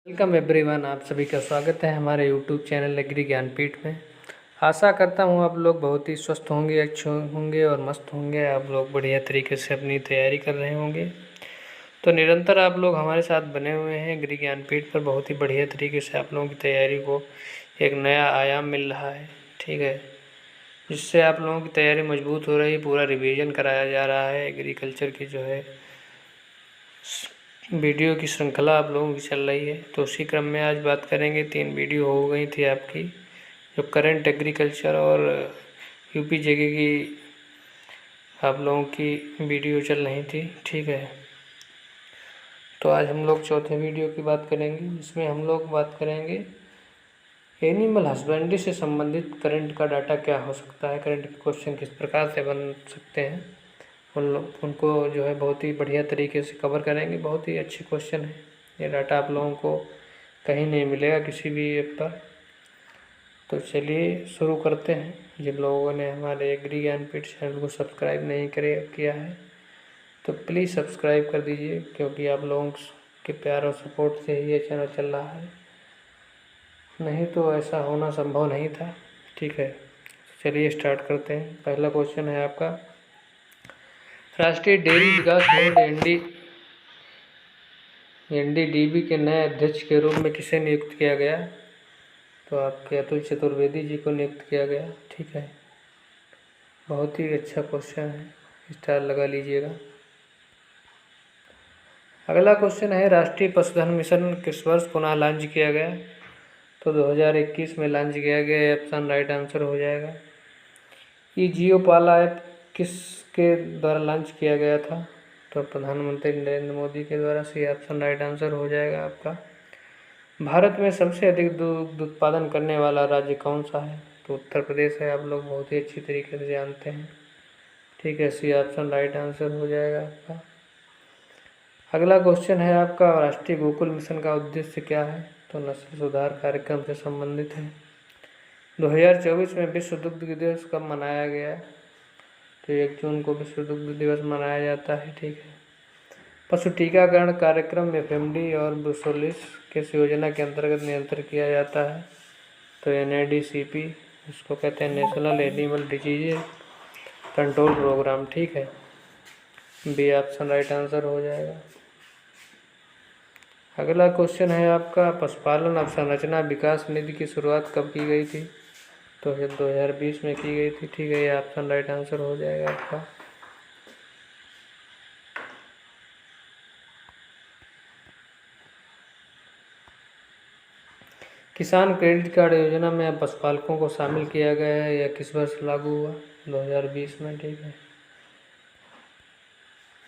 Welcome everyone, आप सभी का स्वागत है हमारे यूट्यूब चैनल एग्री ज्ञानपीठ में। आशा करता हूँ आप लोग बहुत ही स्वस्थ होंगे, अच्छे होंगे और मस्त होंगे। आप लोग बढ़िया तरीके से अपनी तैयारी कर रहे होंगे। तो निरंतर आप लोग हमारे साथ बने हुए हैं एग्री ज्ञानपीठ पर। बहुत ही बढ़िया तरीके से आप लोगों की तैयारी को एक नया आयाम मिल रहा है, ठीक है, जिससे आप लोगों की तैयारी मजबूत हो रही है। पूरा रिवीजन कराया जा रहा है। एग्रीकल्चर की जो है वीडियो की श्रृंखला आप लोगों की चल रही है। तो उसी क्रम में आज बात करेंगे। 3 वीडियो हो गई थी आपकी, जो करंट एग्रीकल्चर और यूपी जेके की आप लोगों की वीडियो चल रही थी, ठीक है। तो आज हम लोग चौथे वीडियो की बात करेंगे, जिसमें हम लोग बात करेंगे एनिमल हस्बेंड्री से संबंधित करंट का डाटा क्या हो सकता है, करंट के क्वेश्चन किस प्रकार से बन सकते हैं, उनको जो है बहुत ही बढ़िया तरीके से कवर करेंगे। बहुत ही अच्छे क्वेश्चन है। ये डाटा आप लोगों को कहीं नहीं मिलेगा किसी भी ऐप पर। तो चलिए शुरू करते हैं। जिन लोगों ने हमारे एग्री ज्ञानपीठ चैनल को सब्सक्राइब नहीं किया है तो प्लीज़ सब्सक्राइब कर दीजिए, क्योंकि आप लोगों के प्यार और सपोर्ट से ही ये चैनल चल रहा है। नहीं तो ऐसा होना संभव नहीं था, ठीक है। चलिए स्टार्ट करते हैं। पहला क्वेश्चन है आपका, राष्ट्रीय डेयरी विकास बोर्ड एनडीडीबी के नए अध्यक्ष के रूप में किसे नियुक्त किया गया? तो आपके अतुल चतुर्वेदी जी को नियुक्त किया गया, ठीक है। बहुत ही अच्छा क्वेश्चन है, स्टार लगा लीजिएगा। अगला क्वेश्चन है, राष्ट्रीय पशुधन मिशन किस वर्ष पुनः लॉन्च किया गया? तो 2021 में लॉन्च किया गया। ऑप्शन राइट आंसर हो जाएगा। ये जियो पाला ऐप किसके द्वारा लॉन्च किया गया था? तो प्रधानमंत्री नरेंद्र मोदी के द्वारा से ऑप्शन राइट आंसर हो जाएगा आपका। भारत में सबसे अधिक दूध उत्पादन करने वाला राज्य कौन सा है? तो उत्तर प्रदेश है। आप लोग बहुत ही अच्छी तरीके से जानते हैं, ठीक है। सी ऑप्शन राइट आंसर हो जाएगा आपका। अगला क्वेश्चन है आपका, राष्ट्रीय गोकुल मिशन का उद्देश्य क्या है? तो नस्ल सुधार कार्यक्रम से संबंधित है। 2024 में विश्व दुग्ध दिवस कब मनाया गया? तो 1 जून को विश्व दुग्ध दिवस मनाया जाता है, ठीक है। पशु टीकाकरण कार्यक्रम एफएमडी और ब्रुसोलिस किस योजना के अंतर्गत नियंत्रित किया जाता है? तो NADCP, इसको कहते हैं national animal disease control programme, ठीक है। बी ऑप्शन राइट आंसर हो जाएगा। अगला क्वेश्चन है आपका, पशुपालन अवसंरचना विकास निधि की शुरुआत कब की गई थी? तो 2020 में की गई थी, ठीक है। ये ऑप्शन राइट आंसर हो जाएगा आपका। किसान क्रेडिट कार्ड योजना में पशुपालकों को शामिल किया गया है, या किस वर्ष लागू हुआ? 2020 में, ठीक है।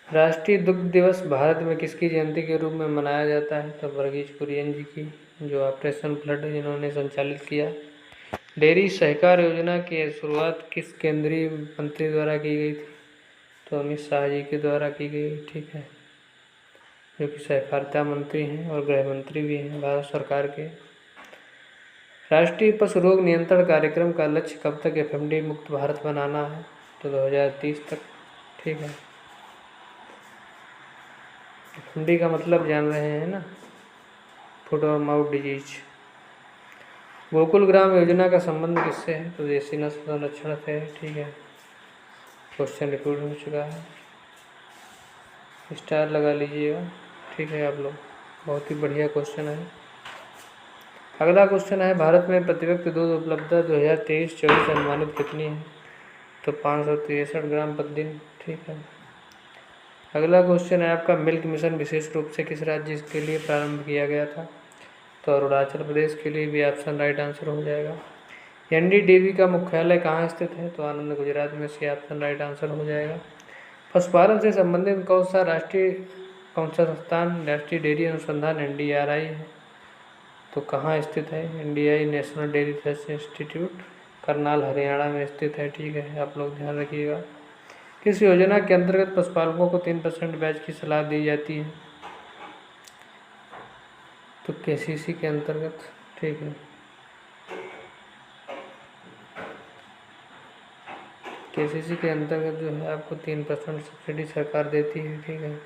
राष्ट्रीय दुग्ध दिवस भारत में किसकी जयंती के रूप में मनाया जाता है? तो वर्गीज कुरियन जी की, जो ऑपरेशन फ्लड जिन्होंने संचालित किया। डेयरी सहकार योजना की शुरुआत किस केंद्रीय मंत्री द्वारा की गई थी? तो अमित शाह जी के द्वारा की गई, ठीक है, जो कि सहकारिता मंत्री हैं और गृह मंत्री भी हैं भारत सरकार के। राष्ट्रीय पशु रोग नियंत्रण कार्यक्रम का लक्ष्य कब तक एफएमडी मुक्त भारत बनाना है? तो 2030 तक, ठीक है। एफएमडी का मतलब जान रहे हैं ना, फुट और माउथ डिजीज। गोकुल ग्राम योजना का संबंध किससे है? तो देसी नस्ल संरक्षण से है, ठीक है। क्वेश्चन रिपीट हो चुका है, स्टार लगा लीजिएगा, ठीक है आप लोग। बहुत ही बढ़िया क्वेश्चन है। अगला क्वेश्चन है, भारत में प्रति व्यक्ति दूध उपलब्धता 2023-24 अनुमानित कितनी है? तो 563 ग्राम प्रतिदिन, ठीक है। अगला क्वेश्चन है आपका, मिल्क मिशन विशेष रूप से किस राज्य के लिए प्रारंभ किया गया था? तो अरुणाचल प्रदेश के लिए, भी ऑप्शन राइट आंसर हो जाएगा। एनडीडीबी का मुख्यालय कहाँ स्थित है? तो आनंद, गुजरात में, से ऑप्शन राइट आंसर हो जाएगा। पशुपालन से संबंधित कौन सा संस्थान राष्ट्रीय डेयरी अनुसंधान NDRI है? तो कहाँ स्थित है? NDI national dairy research institute Karnal Haryana में स्थित है, ठीक है। आप लोग ध्यान रखिएगा। किस योजना के अंतर्गत पशुपालकों को 3% ब्याज की सलाह दी जाती है? तो KCC के अंतर्गत, ठीक है। KCC के अंतर्गत जो है आपको 3% सब्सिडी सरकार देती है, ठीक है।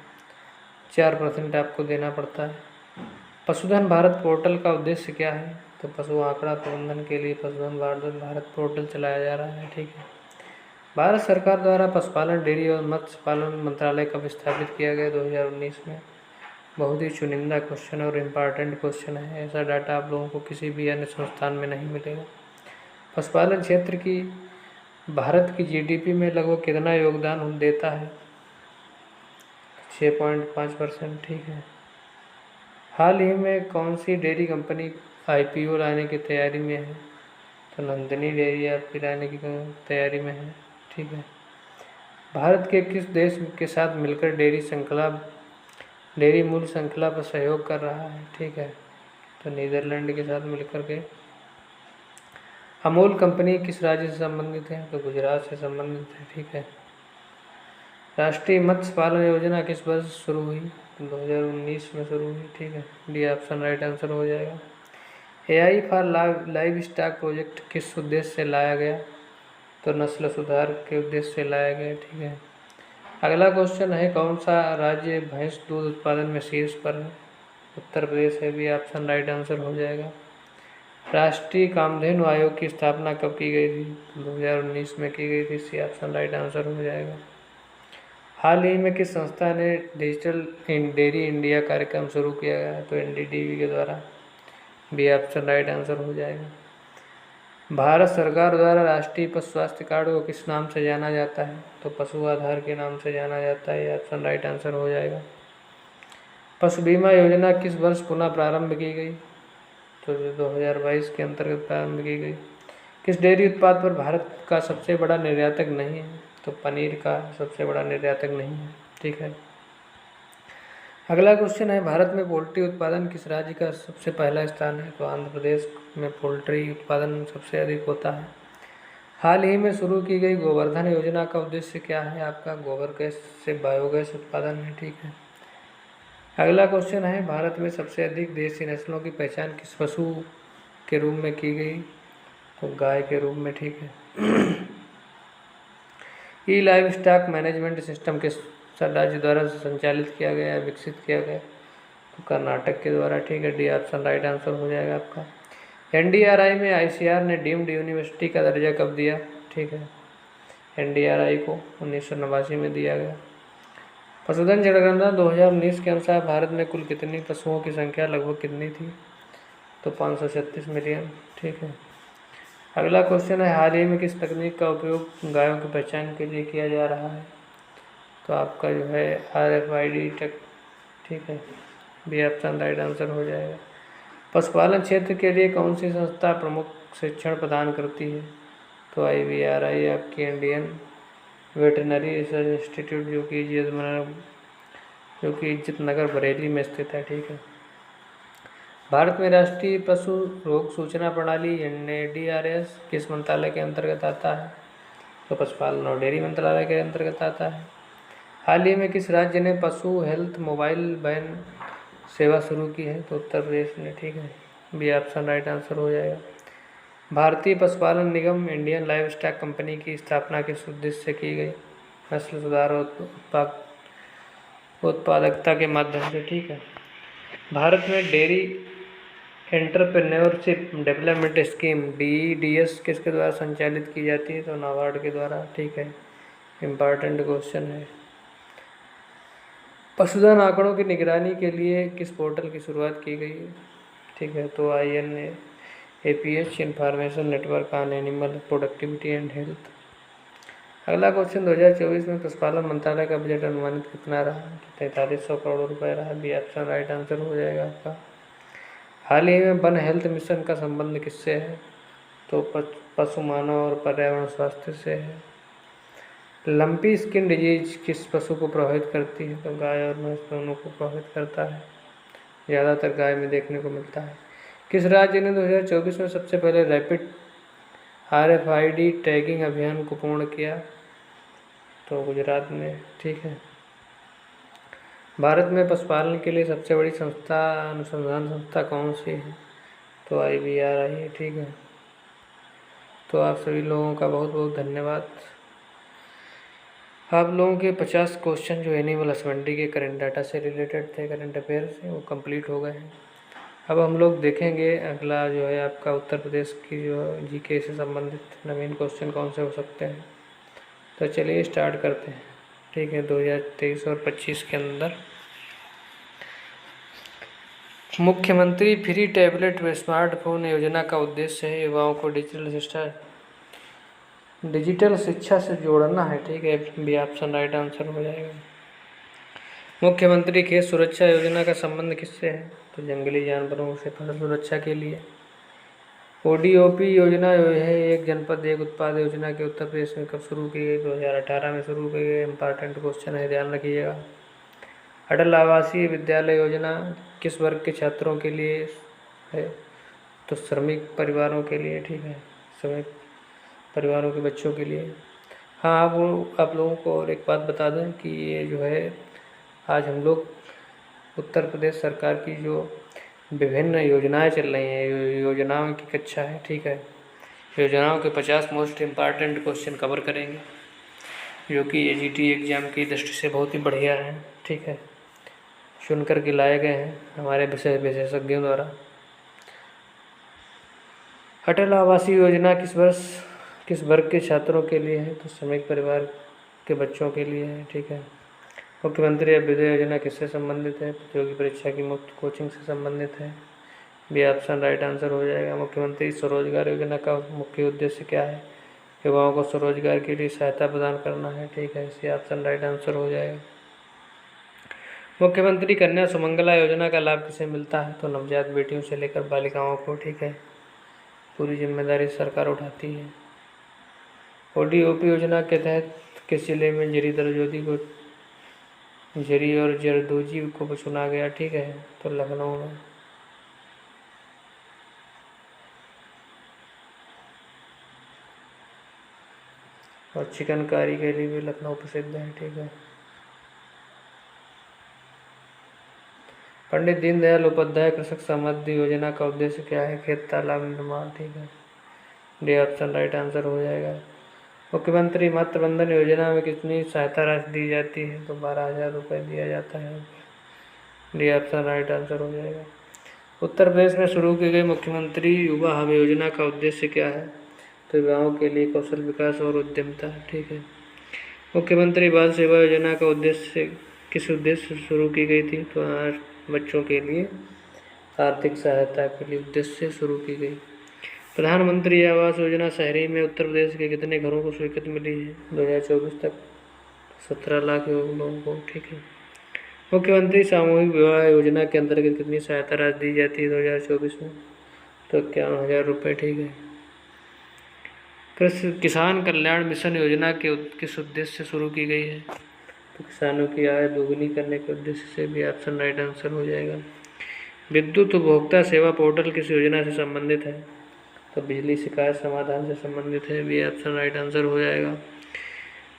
4% आपको देना पड़ता है। पशुधन भारत पोर्टल का उद्देश्य क्या है? तो पशु आंकड़ा प्रबंधन के लिए पशुधन भारत पोर्टल चलाया जा रहा है। ठीक है। भारत सरकार द्वारा पशुपालन, डेयरी और मत्स्य पालन मंत्रालय कब स्थापित किया गया? 2019 में। बहुत ही चुनिंदा क्वेश्चन और इम्पॉर्टेंट क्वेश्चन है। ऐसा डाटा आप लोगों को किसी भी अन्य संस्थान में नहीं मिलेगा। पशुपालन क्षेत्र की भारत की जीडीपी में लगभग कितना योगदान देता है? 6.5%। ठीक है। हाल ही में कौन सी डेयरी कंपनी आईपीओ लाने की तैयारी में है? तो नंदिनी डेयरी आपकी लाने की तैयारी में है। ठीक है। भारत के किस देश के साथ मिलकर डेयरी मूल्य श्रृंखला पर सहयोग कर रहा है? ठीक है। तो नीदरलैंड के साथ मिलकर के। अमूल कंपनी किस राज्य से संबंधित है? तो गुजरात से संबंधित है। ठीक है। राष्ट्रीय मत्स्य पालन योजना किस वर्ष शुरू हुई? 2019 में शुरू हुई। ठीक है। डी ऑप्शन राइट आंसर हो जाएगा। AI for live stock project किस उद्देश्य से लाया गया? तो नस्ल सुधार के उद्देश्य से लाया गया। ठीक है। अगला क्वेश्चन है, कौन सा राज्य भैंस दूध उत्पादन में शीर्ष पर है? उत्तर प्रदेश है। भी ऑप्शन राइट आंसर हो जाएगा। राष्ट्रीय कामधेनु आयोग की स्थापना कब की गई थी? 2019 में की गई थी। सी ऑप्शन राइट आंसर हो जाएगा। हाल ही में किस संस्था ने डिजिटल डेयरी इंडिया कार्यक्रम शुरू किया गया? तो एनडीडीबी के द्वारा। बी ऑप्शन राइट आंसर हो जाएगा। भारत सरकार द्वारा राष्ट्रीय पशु स्वास्थ्य कार्ड को किस नाम से जाना जाता है? तो पशु आधार के नाम से जाना जाता है। ऑप्शन राइट आंसर हो जाएगा। पशु बीमा योजना किस वर्ष पुनः प्रारंभ की गई? तो 2022 के अंतर्गत प्रारंभ की गई। किस डेयरी उत्पाद पर भारत का सबसे बड़ा निर्यातक नहीं है? तो पनीर का सबसे बड़ा निर्यातक नहीं है। ठीक है। अगला क्वेश्चन है, भारत में पोल्ट्री उत्पादन किस राज्य का सबसे पहला स्थान है? तो आंध्र प्रदेश में पोल्ट्री उत्पादन सबसे अधिक होता है। हाल ही में शुरू की गई गोवर्धन योजना का उद्देश्य क्या है? आपका गोबर गैस से बायोगैस उत्पादन है। ठीक है। अगला क्वेश्चन है, भारत में सबसे अधिक देसी नस्लों की पहचान किस पशु के रूप में की गई? तो गाय के रूप में। ठीक है। ई लाइव स्टॉक मैनेजमेंट सिस्टम किस राज्य द्वारा संचालित किया गया है, विकसित किया गया? तो कर्नाटक के द्वारा। ठीक है। डी ऑप्शन राइट आंसर हो जाएगा आपका। एनडीआरआई में आईसीआर ने डीम्ड यूनिवर्सिटी का दर्जा कब दिया? ठीक है। एनडीआरआई को 1989 में दिया गया। पशुधन जनगणना 2019 के अनुसार भारत में कुल कितनी पशुओं की संख्या लगभग कितनी थी? तो 536 मिलियन। ठीक है। अगला क्वेश्चन है, हाल ही में किस तकनीक का उपयोग गायों की पहचान के लिए किया जा रहा है? तो आपका जो है RFID टेक। ठीक है। बी ऑप्शन राइट आंसर हो जाएगा। पशुपालन क्षेत्र के लिए कौन सी संस्था प्रमुख शिक्षण प्रदान करती है? तो IVRI आपकी इंडियन वेटरनरी रिसर्च इंस्टीट्यूट जो कि इज्जत नगर बरेली में स्थित है। ठीक है। भारत में राष्ट्रीय पशु रोग सूचना प्रणाली NADRS किस मंत्रालय के अंतर्गत आता है? तो पशुपालन और डेयरी मंत्रालय के अंतर्गत आता है। हाल ही में किस राज्य ने पशु हेल्थ मोबाइल वैन सेवा शुरू की है? तो उत्तर प्रदेश ने। ठीक है। बी ऑप्शन राइट आंसर हो जाएगा। भारतीय पशुपालन निगम इंडियन लाइव स्टॉक कंपनी की स्थापना किस उद्देश्य से की गई? नस्ल सुधार और उत्पादकता के माध्यम से। ठीक है। भारत में dairy entrepreneurship development scheme DEDS किसके द्वारा संचालित की जाती है? तो नाबार्ड के द्वारा। ठीक है। इम्पॉर्टेंट क्वेश्चन है। पशुधन आंकड़ों की निगरानी के लिए किस पोर्टल की शुरुआत की गई है? ठीक है। तो INAPH information network on animal productivity and health. अगला क्वेश्चन, 2024 में पशुपालन मंत्रालय का बजट अनुमानित कितना रहा? 4300 करोड़ रुपए रहा। बी ऑप्शन राइट आंसर हो जाएगा आपका। हाल ही में वन हेल्थ मिशन का संबंध किससे है? तो पशु, मानव और पर्यावरण स्वास्थ्य से है। लंपी स्किन डिजीज किस पशु को प्रभावित करती है? तो गाय और भैंस दोनों को प्रभावित करता है। ज़्यादातर गाय में देखने को मिलता है। किस राज्य ने 2024 में सबसे पहले रैपिड RFID टैगिंग अभियान को पूर्ण किया? तो गुजरात में। ठीक है। भारत में पशुपालन के लिए सबसे बड़ी अनुसंधान संस्था कौन सी है? तो IVRI है। ठीक है। तो आप सभी लोगों का बहुत बहुत धन्यवाद। आप लोगों के 50 क्वेश्चन जो एनिमल हस्बेंड्री के करंट डाटा से रिलेटेड थे, करंट अफेयर से, वो कंप्लीट हो गए हैं। अब हम लोग देखेंगे अगला जो है आपका उत्तर प्रदेश की जो जीके से संबंधित नवीन क्वेश्चन कौन से हो सकते हैं। तो चलिए स्टार्ट करते हैं। ठीक है, 2023 और 25 के अंदर मुख्यमंत्री फ्री टैबलेट व स्मार्टफोन योजना का उद्देश्य है युवाओं को डिजिटल शिक्षा से जोड़ना है। ठीक है, बी ऑप्शन राइट आंसर हो जाएगा। मुख्यमंत्री खेत सुरक्षा योजना का संबंध किससे है? तो जंगली जानवरों से फसल सुरक्षा के लिए। ओडीओपी योजना जो है एक जनपद एक उत्पाद योजना के उत्तर प्रदेश में कब शुरू की गई? 2018 में शुरू की गई। इंपॉर्टेंट क्वेश्चन है, ध्यान रखिएगा। अटल आवासीय विद्यालय योजना किस वर्ग के छात्रों के लिए है? तो श्रमिक परिवारों के लिए। ठीक है, श्रमिक परिवारों के बच्चों के लिए। हाँ, आप लोगों को और एक बात बता दें कि ये जो है आज हम लोग उत्तर प्रदेश सरकार की जो विभिन्न योजनाएं चल रही हैं, योजनाओं की कक्षा है। ठीक है, योजनाओं के 50 मोस्ट इम्पॉर्टेंट क्वेश्चन कवर करेंगे जो कि एजीटी एग्ज़ाम की दृष्टि से बहुत ही बढ़िया हैं। ठीक है, चुन कर के लाए गए हैं हमारे विशेषज्ञों द्वारा। अटल आवासीय योजना किस वर्ग के छात्रों के लिए है? तो श्रमिक परिवार के बच्चों के लिए है। ठीक है, मुख्यमंत्री अभ्युदय योजना किससे संबंधित है? प्रतियोगी परीक्षा की मुफ्त कोचिंग से संबंधित है। बी ऑप्शन राइट आंसर हो जाएगा। मुख्यमंत्री स्वरोजगार योजना का मुख्य उद्देश्य क्या है? युवाओं को स्वरोजगार के लिए सहायता प्रदान करना है। ठीक है, सी ऑप्शन राइट आंसर हो जाएगा। मुख्यमंत्री कन्या सुमंगला योजना का लाभ किसे मिलता है? तो नवजात बेटियों से लेकर बालिकाओं को। ठीक है, पूरी जिम्मेदारी सरकार उठाती है। ओडीओपी योजना के तहत किस जिले में जरी और जरदोजी को चुना गया? ठीक है, तो लखनऊ में। और चिकनकारी के लिए भी लखनऊ प्रसिद्ध है। ठीक है, पंडित दीनदयाल उपाध्याय कृषक समृद्धि योजना का उद्देश्य क्या है? खेत तालाब निर्माण। ठीक है, डी ऑप्शन राइट आंसर हो जाएगा। मुख्यमंत्री मातृ वंदन योजना में कितनी सहायता राशि दी जाती है? तो 12,000 रुपये दिया जाता है। डी ऑप्शन राइट आंसर हो जाएगा। उत्तर प्रदेश में शुरू की गई मुख्यमंत्री युवा हब योजना का उद्देश्य क्या है? तो युवाओं के लिए कौशल विकास और उद्यमिता। ठीक है, मुख्यमंत्री बाल सेवा योजना का उद्देश्य किस उद्देश्य से शुरू की गई थी? तो बच्चों के लिए आर्थिक सहायता के लिए उद्देश्य से शुरू की गई। प्रधानमंत्री आवास योजना शहरी में उत्तर प्रदेश के कितने घरों को स्वीकृति मिली है? 2024 तक 17 लाख लोगों को। ठीक है, मुख्यमंत्री सामूहिक विवाह योजना के अंतर्गत कितनी सहायता राशि दी जाती है 2024 में? तो 51,000 रुपये। ठीक है, कृषि किसान कल्याण मिशन योजना के किस उद्देश्य से शुरू की गई है? तो किसानों की आय दोगुनी करने के उद्देश्य से। भी ऑप्शन राइट आंसर हो जाएगा। विद्युत उपभोक्ता सेवा पोर्टल किस योजना से संबंधित है? तो बिजली शिकायत समाधान से संबंधित है। भी ऑप्शन राइट आंसर हो जाएगा।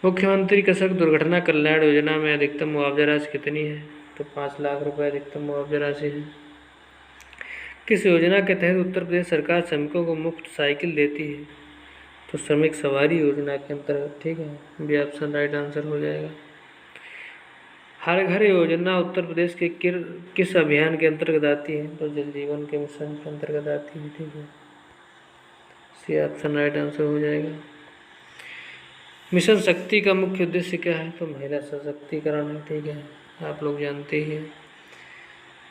मुख्यमंत्री कृषक दुर्घटना कल्याण योजना में अधिकतम मुआवजा राशि कितनी है? तो 5 लाख रुपये अधिकतम मुआवजा राशि है। किस योजना के तहत उत्तर प्रदेश सरकार श्रमिकों को मुफ्त साइकिल देती है? तो श्रमिक सवारी योजना के अंतर्गत। ठीक है, बी ऑप्शन राइट आंसर हो जाएगा। हर घर योजना उत्तर प्रदेश के किस अभियान के अंतर्गत आती है? तो जल जीवन के मिशन के अंतर्गत आती है। ठीक है, सी ऑप्शन राइट आंसर हो जाएगा। मिशन शक्ति का मुख्य उद्देश्य क्या है? तो महिला सशक्तिकरण है। ठीक है, आप लोग जानते ही हैं।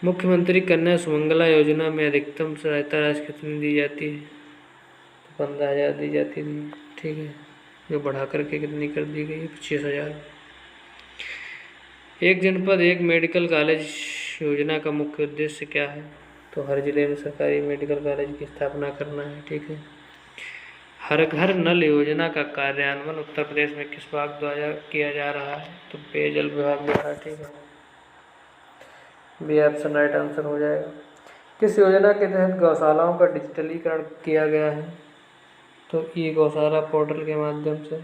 मुख्यमंत्री कन्या सुमंगला योजना में अधिकतम सहायता राशि कितनी दी जाती है? तो 15,000 दी जाती थी। ठीक है, जो बढ़ा करके कितनी कर दी गई? 25,000। एक जनपद एक मेडिकल कॉलेज योजना का मुख्य उद्देश्य क्या है? तो हर जिले में सरकारी मेडिकल कॉलेज की स्थापना करना है। ठीक है, हर घर नल योजना का कार्यान्वयन उत्तर प्रदेश में किस विभाग द्वारा किया जा रहा है? तो पेयजल विभाग द्वारा। ठीक है, बी ऑप्शन राइट आंसर हो जाएगा। किस योजना के तहत गौशालाओं का डिजिटलीकरण किया गया है? तो ई गौशाला पोर्टल के माध्यम से।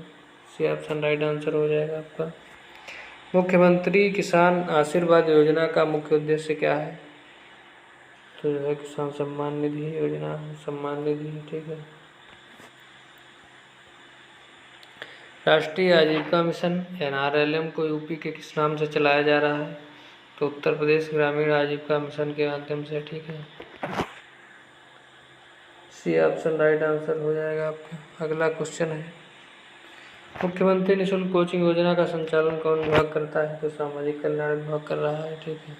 सी ऑप्शन राइट आंसर हो जाएगा आपका। मुख्यमंत्री किसान आशीर्वाद योजना का मुख्य उद्देश्य क्या है? तो जो है किसान सम्मान निधि योजना, सम्मान निधि। ठीक है, राष्ट्रीय आजीविका मिशन NRLM को यूपी के किस नाम से चलाया जा रहा है? तो उत्तर प्रदेश ग्रामीण आजीविका मिशन के माध्यम से। ठीक है, सी ऑप्शन राइट आंसर हो जाएगा आपका। अगला क्वेश्चन है, मुख्यमंत्री निःशुल्क कोचिंग योजना का संचालन कौन विभाग करता है? तो सामाजिक कल्याण विभाग कर रहा है, ठीक है।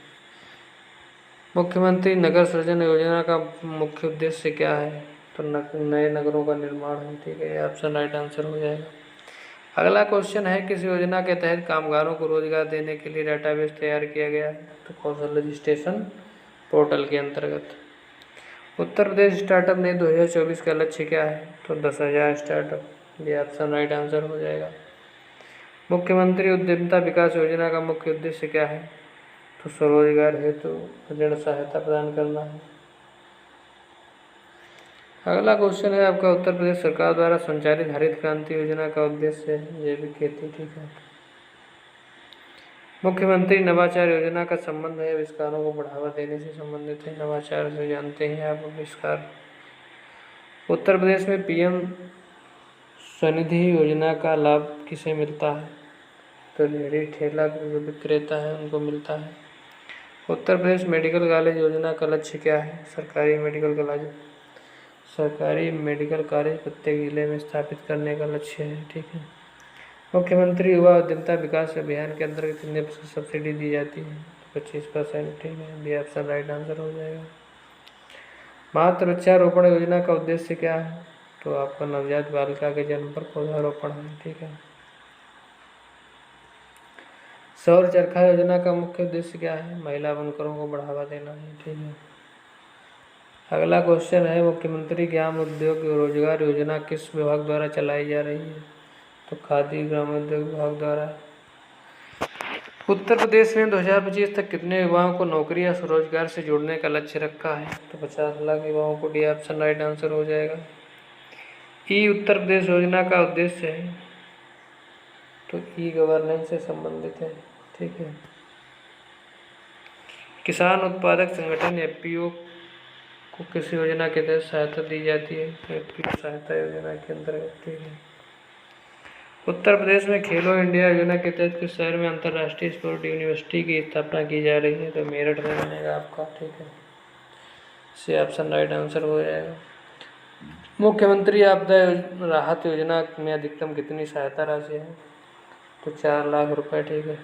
मुख्यमंत्री नगर सृजन योजना का मुख्य उद्देश्य क्या है? तो नए नगरों का निर्माण है, ठीक है। ऑप्शन राइट आंसर हो जाएगा। अगला क्वेश्चन है, किस योजना के तहत कामगारों को रोजगार देने के लिए डेटाबेस तैयार किया गया है? तो कौशल रजिस्ट्रेशन पोर्टल के अंतर्गत। उत्तर प्रदेश स्टार्टअप नीति 2024 का लक्ष्य क्या है? तो 10,000 स्टार्टअप। ये ऑप्शन राइट आंसर हो जाएगा। मुख्यमंत्री उद्यमिता विकास योजना का मुख्य उद्देश्य क्या है? तो स्वरोजगार हेतु ऋण सहायता प्रदान करना है। अगला क्वेश्चन है आपका, उत्तर प्रदेश सरकार द्वारा संचालित हरित क्रांति योजना का उद्देश्य है जैविक खेती, ठीक है। मुख्यमंत्री नवाचार योजना का संबंध है आविष्कारों को बढ़ावा देने से संबंधित है। नवाचार से जानते हैं आप आविष्कार। उत्तर प्रदेश में पीएम स्वनिधि योजना का लाभ किसे मिलता है? तो रेहड़ी ठेला जो विक्रेता है उनको मिलता है। उत्तर प्रदेश मेडिकल कॉलेज योजना का लक्ष्य क्या है? सरकारी मेडिकल कॉलेज प्रत्येक जिले में स्थापित करने का लक्ष्य है, ठीक है। मुख्यमंत्री युवा उद्यमिता विकास अभियान के अंतर्गत कितने % सब्सिडी दी जाती है? 25%, ठीक है। बी ऑप्शन राइट आंसर हो जाएगा। मातृ वृक्षारोपण योजना का उद्देश्य क्या है? तो आपका नवजात बालिका के जन्म पर पौधारोपण है, ठीक है। सौर चरखा योजना का मुख्य उद्देश्य क्या है? महिला बुनकरों को बढ़ावा देना है, ठीक है। अगला क्वेश्चन है, मुख्यमंत्री ग्राम उद्योग रोजगार योजना किस विभाग द्वारा चलाई जा रही है? तो खादी ग्रामोद्योग विभाग द्वारा। उत्तर प्रदेश में 2025 तक कितने युवाओं को नौकरी या स्वरोजगार से जोड़ने का लक्ष्य रखा है? तो 50 लाख युवाओं को। डी ऑप्शन राइट आंसर हो जाएगा। ई उत्तर प्रदेश योजना का उद्देश्य है, तो ई गवर्नेंस से संबंधित है, ठीक है। किसान उत्पादक संगठन एफपीओ को किस योजना के तहत सहायता दी जाती है? एफपीओ सहायता योजना के अंतर्गत, ठीक है। उत्तर प्रदेश में खेलो इंडिया योजना के तहत किस शहर में अंतर्राष्ट्रीय स्पोर्ट यूनिवर्सिटी की स्थापना की जा रही है? तो मेरठ में बनेगा आपका, ठीक है। सी ऑप्शन राइट आंसर हो जाएगा। मुख्यमंत्री आपदा राहत योजना में अधिकतम कितनी सहायता राशि है? तो 4 लाख रुपए, ठीक है।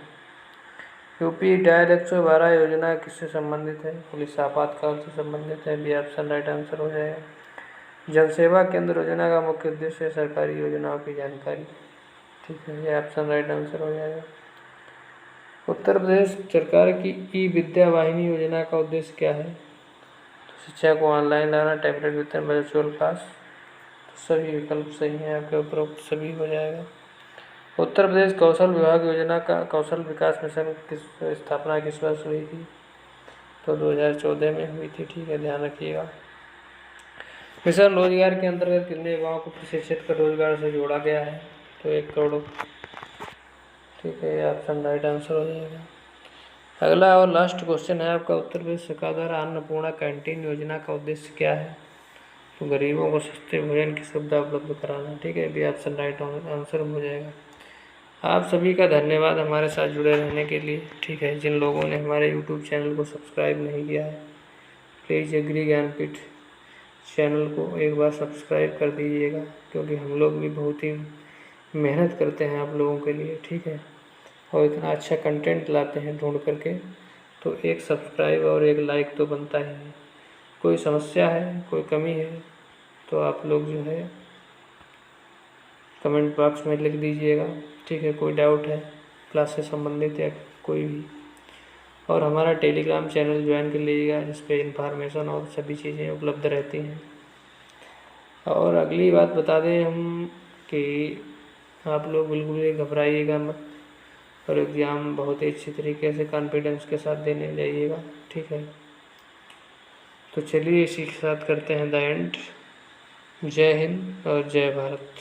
यूपी डायल 112 योजना किससे संबंधित है? पुलिस आपातकाल से संबंधित है। बी ऑप्शन राइट आंसर हो जाएगा। जनसेवा केंद्र योजना का मुख्य उद्देश्य है सरकारी योजनाओं की जानकारी, ठीक है। ये ऑप्शन राइट आंसर हो जाएगा। उत्तर प्रदेश सरकार की ई विद्या वाहिनी योजना का उद्देश्य क्या है? तो शिक्षा को ऑनलाइन लाना, टैबलेट वितरण, वर्चुअल क्लास। तो सभी विकल्प सही हैं आपके, उपरोक्त सभी हो जाएगा। उत्तर प्रदेश कौशल विभाग योजना का कौशल विकास मिशन किस स्थापना किस वर्ष हुई थी? तो 2014 में हुई थी, ठीक है, ध्यान रखिएगा। मिशन रोजगार के अंतर्गत कितने युवाओं को प्रशिक्षित कर रोजगार से जोड़ा गया है? तो 1 करोड़, ठीक है। ऑप्शन राइट आंसर हो जाएगा। अगला और लास्ट क्वेश्चन है आपका, उत्तर प्रदेश सरकार द्वारा अन्नपूर्णा कैंटीन योजना का उद्देश्य क्या है? तो गरीबों को सस्ते भोजन की सुविधा उपलब्ध कराना, ठीक है। बी ऑप्शन राइट आंसर हो जाएगा। आप सभी का धन्यवाद हमारे साथ जुड़े रहने के लिए, ठीक है। जिन लोगों ने हमारे यूट्यूब चैनल को सब्सक्राइब नहीं किया है, प्लीज़ एग्री ज्ञानपीठ चैनल को एक बार सब्सक्राइब कर दीजिएगा, क्योंकि हम लोग भी बहुत ही मेहनत करते हैं आप लोगों के लिए, ठीक है। और इतना अच्छा कंटेंट लाते हैं ढूंढ करके, तो एक सब्सक्राइब और एक लाइक तो बनता ही है। कोई समस्या है, कोई कमी है, तो आप लोग जो है कमेंट बॉक्स में लिख दीजिएगा, ठीक है। कोई डाउट है क्लास से संबंधित या कोई भी, और हमारा टेलीग्राम चैनल ज्वाइन कर लीजिएगा, जिस पे इंफॉर्मेशन और सभी चीज़ें उपलब्ध रहती हैं। और अगली बात बता दें हम कि आप लोग बिल्कुल भी घबराइएगा मत, और एग्ज़ाम बहुत ही अच्छी तरीके से कॉन्फिडेंस के साथ देने जाइएगा, ठीक है। तो चलिए इसी के साथ करते हैं द एंड। जय हिंद और जय भारत।